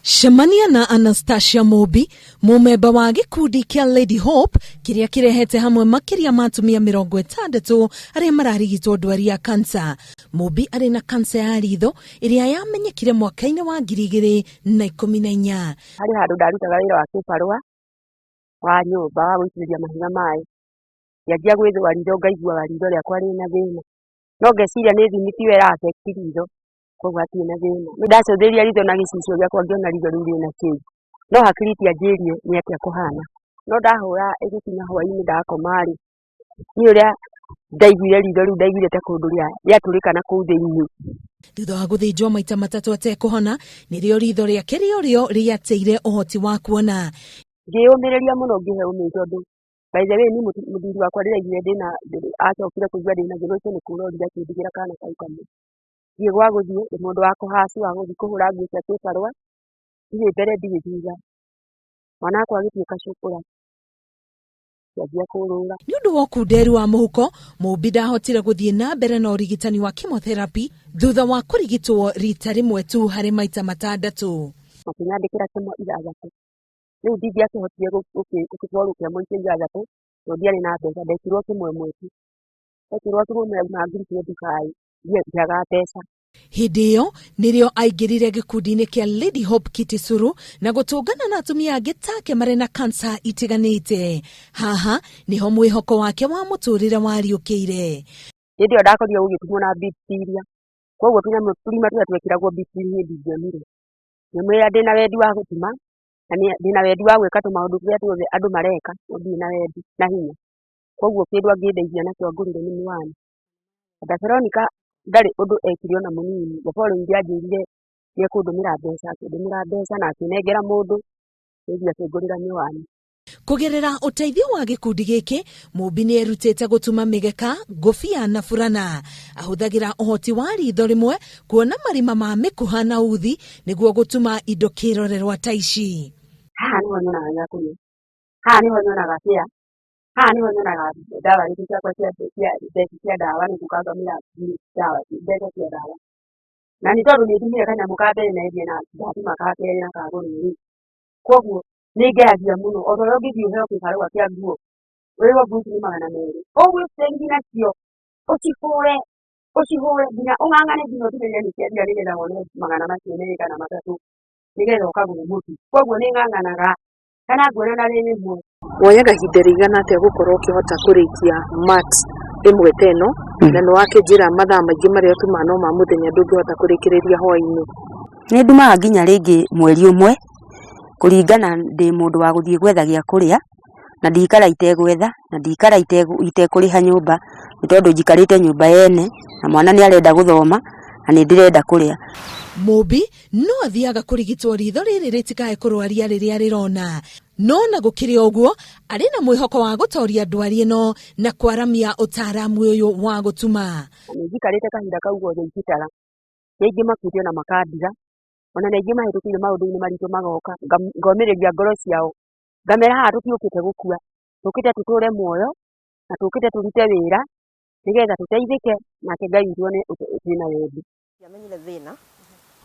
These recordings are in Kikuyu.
Shemania na Anastasia Mobi, mumemba wa gikundi kia Lady Hope, kiria kirehete hamwe makiria ma atumia 60 aria mararigitwo ndwari ya kansa. Mobi ari na kansa ya ritho iria yamenyekire mwaka-ini wa 2014. Hari handu ndarutaga wira wa kibarua wa nyumba wa guitiriria mahiga mai. Yanjia gwithwa ritho ngaigua ritho riakwa rina thina. No ngeciria ni thimiti wera affect ritho. Koguo hatirĩ na thĩna. Nĩ ndacũthĩrĩria ritho na gĩcicio gĩakwa ngĩona ritho rĩu rĩna kĩĩ. No hakiri tianjĩrie nĩ atĩa kũhana. No ndahũra ĩgĩkinya hwaĩ-inĩ ndakoma-rĩ, niĩ ũrĩa ndaiguire ritho rĩu ndaiguire ta kũndũ rĩatũrĩkana kũu thĩinĩ. Thutha wa gũthĩnjwo maita matatũ atekũhona, nĩrĩo ritho rĩake rĩorĩo rĩateire ũhoti wa kuona. Ngĩyũmĩrĩria mũno ngĩhe ũmĩ tondũ by the way ni mũthuri wakwa ndĩraiguire ndĩna acokire kũigua ndĩna thĩna ũcio nĩ kuura orire akĩndigĩra kana kau kamwe. Thiĩ gwa gũthiĩ nĩ mũndũ wa kũhaci wa gũthiĩ kũhũra nguo cia kĩbarũa, ndirĩ mbere ndirĩ thutha. Mwana wakwa agĩtuĩka cũkũra yanjia kũrũra. Nĩ ũndũ wa ũkunderu wa mũhuko, Mobi ndahotire gũthiĩ na mbere na ũrigitani wa chemotherapy thutha wa kũrigitwo rita rĩmwe tu harĩ maita 6. Makĩnyandĩkĩra kemo 6. Rĩu ndingĩakĩhotire gũtwarwo kĩamo icio 6 tondũ ndiarĩ na mbeca, ndekirwo kĩmwe tu. Ndekirwo kĩmwe na ngiri 25 ndiaga mbeca. Hĩndĩ ĩyo nĩrĩo aingĩrire gĩkundi-inĩ kĩa Lady Hope Kitisuru na gũtũngana na atumia angĩ take marĩ na kansa itiganite. Haha nĩho mwihoko wake wa mũtũrĩre wariũkĩire. Hĩndĩ ĩyo ndakorirwo gũgĩtumwo na biacara. Koguo tũnyamũ tũrima tũrĩa twekĩragwo biacara ndingĩonire. Nyamwĩra ndĩna wendi wa gũtuma na ndĩna wendi wa gwĩka tũmaũndũ tũrĩa tuothe andũ mareka, no ndirĩ na wendi na hinya. Koguo kĩndũ angĩndeithia nakĩo ngũrĩre nĩ miwani. Veronica ndarĩ ũndũ ekire ona mũnini. Gaboro ingĩanjĩrire nĩekũndũmĩra mbeca na akĩnengera mũndũ nĩguo akĩngũrĩra miwani. Kũgerera ũteithio wa gĩkundi gĩkĩ, Mobi nĩerutĩte gũtuma mĩgeka, ngũbia na burana. Ahũthagĩra ũhoti wa ritho rĩmwe kuona marima ma mĩkuha na uthi nĩguo gũtuma indo kĩrorerwa ta ici. Haha nĩho nyonaga gĩa kũrĩa. Haha nĩho nyonaga kĩa. Haha nĩho nyonaga ndawa ici ciakwa cia ndawa nĩ gũkangamĩra ndawa mbeca cia ndawa. Na nĩ tondũ nĩthimire kanyamũ ka mbere nendie na ndathima ka kerĩ na ka gũrĩ. Koguo nĩngeragia mũno. O ũrĩa ũngĩthiĩ ũheo kĩbarũa kĩa nguo, wĩrwo nguo ici nĩ 200. Ũgwĩciria nacio ũcihũre nginya ũng'ang'ane nginya ũtinĩrie nĩciathira nĩgetha wone 200 kana 3 nĩgetha ũkagũre mũtu. Koguo nĩng'ang'anaga kana nguonana rĩ rĩmwe. Woyaga ihinda rĩigana atĩa gũkorwo ũkĩhota kũrĩkia mat ĩmwe ta ĩno, na nĩ wakĩnjĩra mathaa maingĩ marĩa ũtumaga no ma mũthenya ndũngĩhota kũrĩkĩrĩria hwaĩ-inĩ? Nĩ ndumaga nginya rĩngĩ mweri ũmwe kũringana ndĩ mũndũ wa gũthiĩ gwetha gĩa kũrĩa, na ndikara itegwetha na ndikara itekũrĩha nyũmba nĩ tondũ njikarĩte nyũmba yene na mwana nĩ arenda gũthoma na nĩ ndĩrenda kũrĩa. Mobi no athiaga kũrigitwo ritho rĩrĩ rĩtikae kũrwaria rĩrĩa rĩrona. No na gũkĩrĩ ũguo, arĩ na mwĩhoko wa gũtoria ndwari ĩno na kwaramia ũtaaramu ũyũ wa gũtuma. Njikarĩte kahinda kau gothe ingĩtara. Nĩngĩ makuire na makandiga. Ona nĩngĩ mahĩtũkire maũndũ-inĩ maritũ magoka. Ngomĩrĩria ngoro ciao. Ngamera haha tũtiũkĩte gũkua. Tũkĩte tũtũre muoyo na tũkĩte tũrute wĩra nĩgetha tũteithĩke nake Ngai witũ one twĩna wendi. Ndiamenyire thĩna.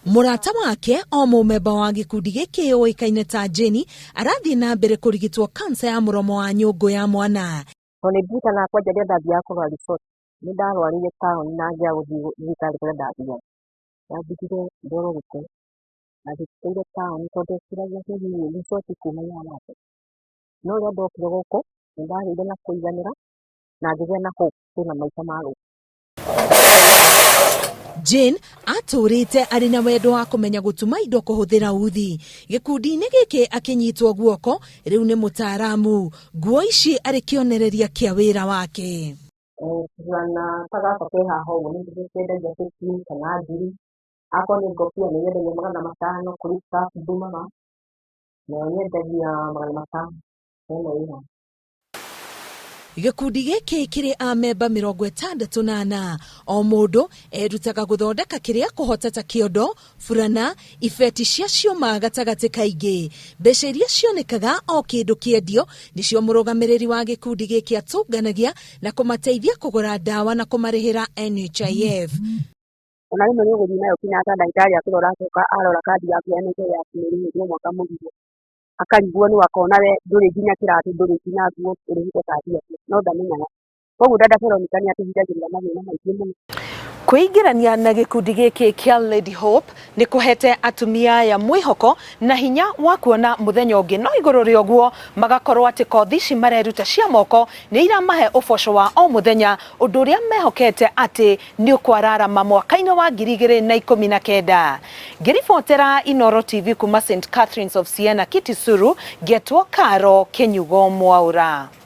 Mũrata wake o mũmemba wa gĩkundi gĩkĩ ũĩkaine ta Jeni arathiĩ na mbere kũrigitwo kansa ya mũromo wa nyũngũ ya mwana. Ona ndĩruta nakwa njaria ndathiaga kũrora riboti. Nĩ ndarwarire taũni na ngĩa gũthiĩ thibitarĩ kũrĩa ndathiaga. Ndandigire ndororote na ngĩtũire taũni tondũ ndeciragia hihi riboti kuma yanape. No rĩrĩa ndokire gũkũ nĩ ndagĩire na kũiganĩra na ngĩgĩa na hope kwĩna maica ma gũkũ. Jane atũrĩte arĩ na wendo wa kũmenya gũtuma indo kũhũthĩra uthi. Gĩkundi-inĩ gĩkĩ akĩnyitwo guoko, rĩu nĩ mũtaaramu. Nguo ici arĩ kĩonereria kĩa wĩra wake. Kuheana tagaka ke haha ũguo nĩ ndĩrendagia 15 kana 1000. Akorwo nĩ ngobia nĩ nyendagia 500 kũrĩ staff ndumaga na nyendagia 500. Ĩno ĩha. Gĩkundi gĩkĩ kĩrĩ amemba 64. O mũndũ erutaga gũthondeka kĩrĩa kũhota ta kĩondo, burana, ibeti cia cioma gatagatĩ kaingĩ. Mbeca iria cionekaga o kĩndũ kĩendio nĩcio mũrũgamĩrĩri wa gĩkundi gĩkĩ atũnganagia na kũmateithia kũgũra ndawa na kũmarĩhĩra NHIF. ona rimwe nĩ ũgũthiĩ nayo kinya ta ndagĩtarĩ akũrora acoka arora kandi yaku ya NHIF ya mweri mwaka mũgima akarigwo nĩ wakona we ndũrĩ nginya kĩratũ ndũrĩ nginya nguo ũrĩhite kandi yaku no ndamenyaga koguo dada Veronica nĩ atũhingagĩrĩria mathĩna maingĩ mũno. Kwĩingĩrania na gĩkundi gĩkĩ kĩa Lady Hope nĩ kũhete atumia aya mwihoko na hinya wa kuona mũthenya ũngĩ no igũrũ rĩa ũguo magakorwo atĩ kothi ici mareruta cia moko nĩ iramahe ũboco wa o mũthenya ũndũ ũrĩa mehokete atĩ nĩ ũkwararama mwaka-inĩ wa 2019. Ngĩribotera Inooro TV kuma St Catharines of Siena Kitisuru, ngetwo Karo Kenyugo Mwaura.